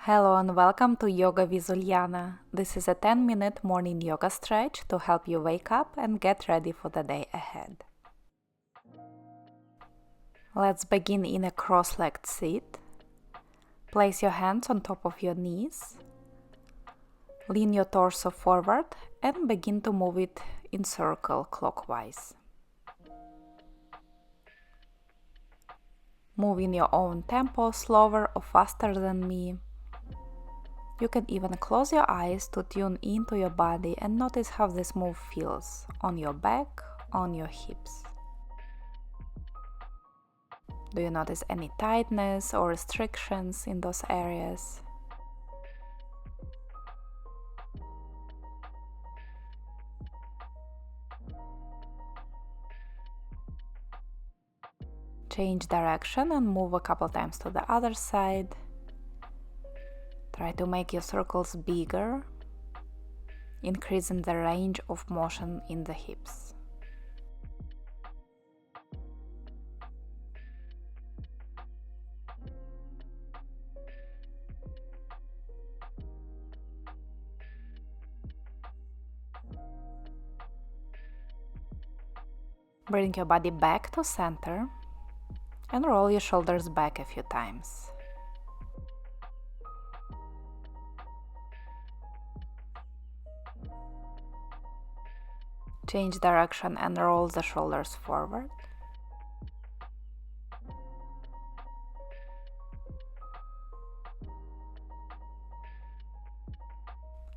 Hello and welcome to Yoga with Uliana. This is a 10-minute morning yoga stretch to help you wake up and get ready for the day ahead. Let's begin in a cross-legged seat. Place your hands on top of your knees. Lean your torso forward and begin to move it in circle clockwise. Move in your own tempo, slower or faster than me. You can even close your eyes to tune into your body and notice how this move feels on your back, on your hips. Do you notice any tightness or restrictions in those areas? Change direction and move a couple times to the other side. Try to make your circles bigger, increasing the range of motion in the hips. Bring your body back to center and roll your shoulders back a few times. Change direction and roll the shoulders forward.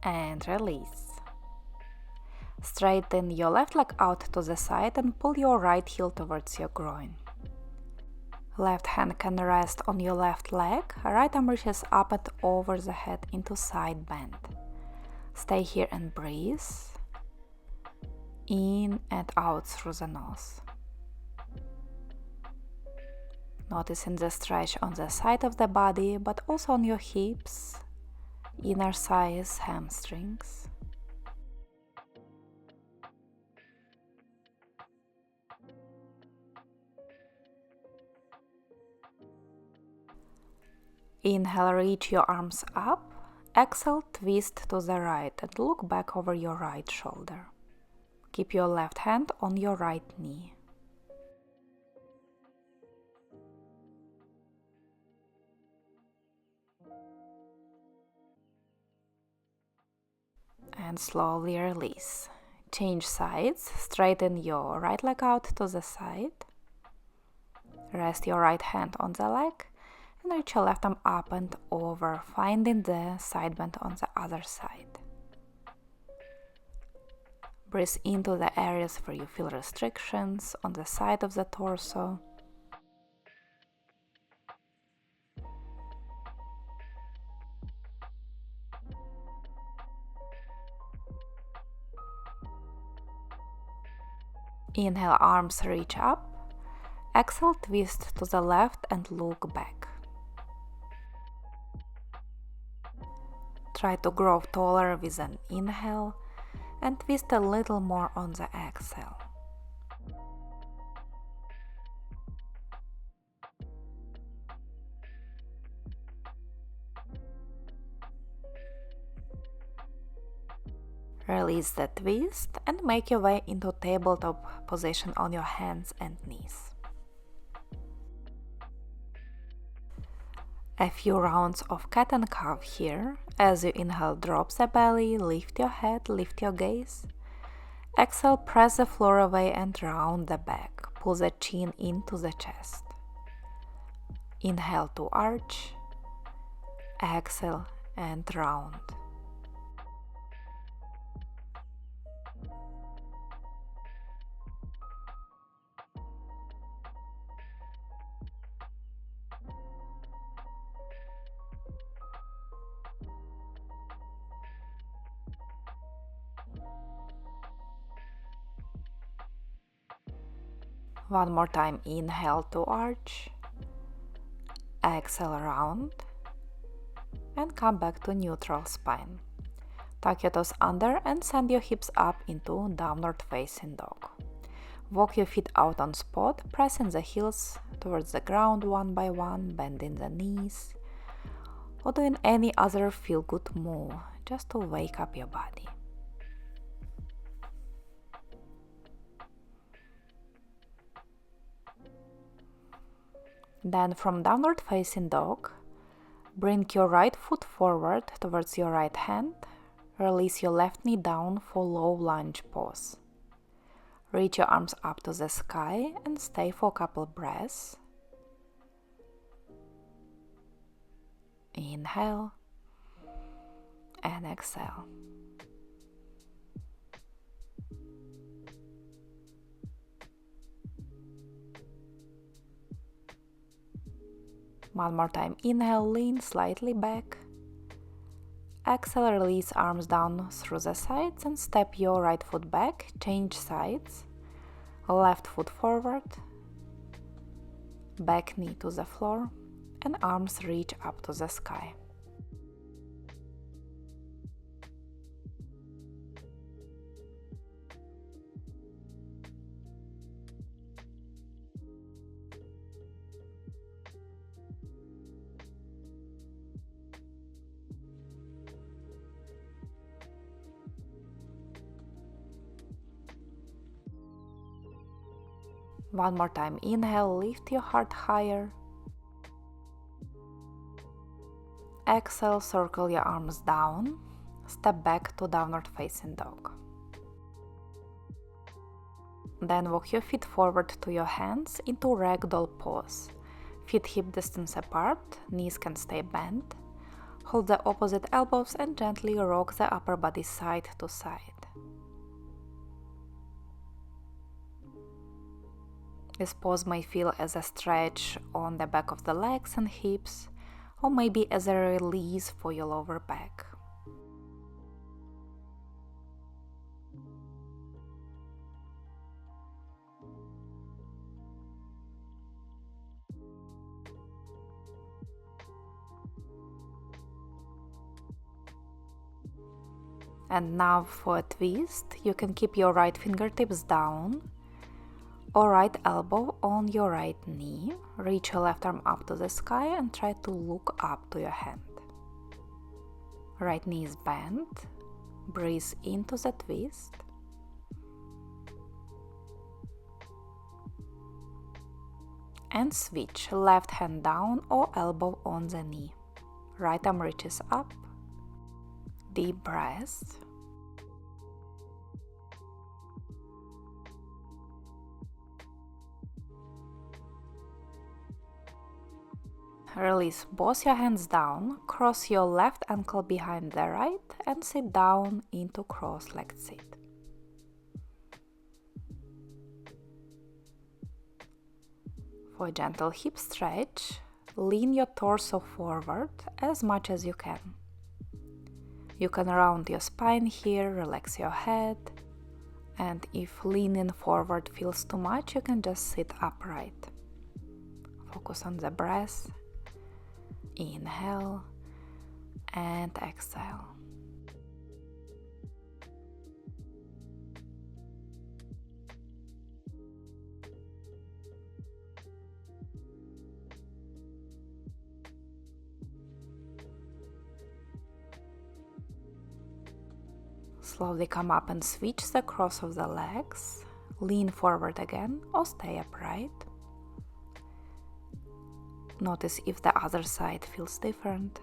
And release. Straighten your left leg out to the side and pull your right heel towards your groin. Left hand can rest on your left leg, right arm reaches up and over the head into side bend. Stay here and breathe. In and out through the nose. Noticing the stretch on the side of the body, but also on your hips, inner thighs, hamstrings. Inhale, reach your arms up. Exhale, twist to the right and look back over your right shoulder. Keep your left hand on your right knee. And slowly release. Change sides. Straighten your right leg out to the side. Rest your right hand on the leg and reach your left arm up and over, finding the side bend on the other side. Breathe into the areas where you feel restrictions on the side of the torso. Inhale, arms reach up. Exhale, twist to the left and look back. Try to grow taller with an inhale and twist a little more on the exhale. Release the twist and make your way into tabletop position on your hands and knees. A few rounds of cat and cow here. As you inhale, drop the belly, lift your head, lift your gaze. Exhale, press the floor away and round the back. Pull the chin into the chest. Inhale to arch. Exhale and round. One more time, inhale to arch, exhale round, and come back to neutral spine. Tuck your toes under and send your hips up into downward facing dog. Walk your feet out on spot, pressing the heels towards the ground one by one, bending the knees. or doing any other feel-good move just to wake up your body. Then from downward facing dog, bring your right foot forward towards your right hand, release your left knee down for low lunge pose. Reach your arms up to the sky and stay for a couple breaths. Inhale and exhale. One more time, inhale, lean slightly back. Exhale, release arms down through the sides and step your right foot back, change sides. Left foot forward, back knee to the floor, and arms reach up to the sky. One more time, inhale, lift your heart higher. Exhale, circle your arms down, step back to downward facing dog. Then walk your feet forward to your hands into Ragdoll pose. Feet hip distance apart, knees can stay bent. Hold the opposite elbows and gently rock the upper body side to side. This pose may feel as a stretch on the back of the legs and hips, or maybe as a release for your lower back. And now for a twist, you can keep your right fingertips down or right elbow on your right knee. Reach your left arm up to the sky and try to look up to your hand. Right knee is bent. Breathe into the twist. And switch, left hand down or elbow on the knee. Right arm reaches up. Deep breath. Release both your hands down, cross your left ankle behind the right and sit down into cross-legged sit. For a gentle hip stretch, lean your torso forward as much as you can. You can round your spine here, relax your head, and if leaning forward feels too much, you can just sit upright. Focus on the breath. Inhale and exhale. Slowly come up and switch the cross of the legs. Lean forward again or stay upright. Notice if the other side feels different.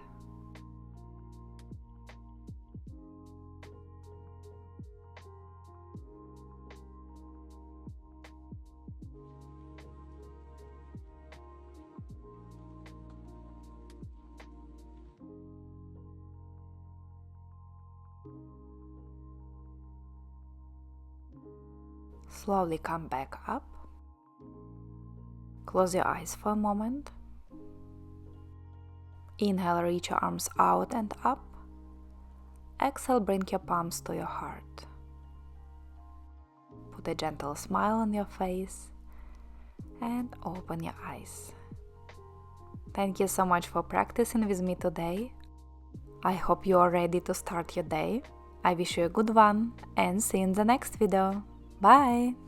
Slowly come back up. Close your eyes for a moment. Inhale, reach your arms out and up. Exhale, bring your palms to your heart. Put a gentle smile on your face and open your eyes. Thank you so much for practicing with me today. I hope you are ready to start your day. I wish you a good one and see you in the next video. Bye!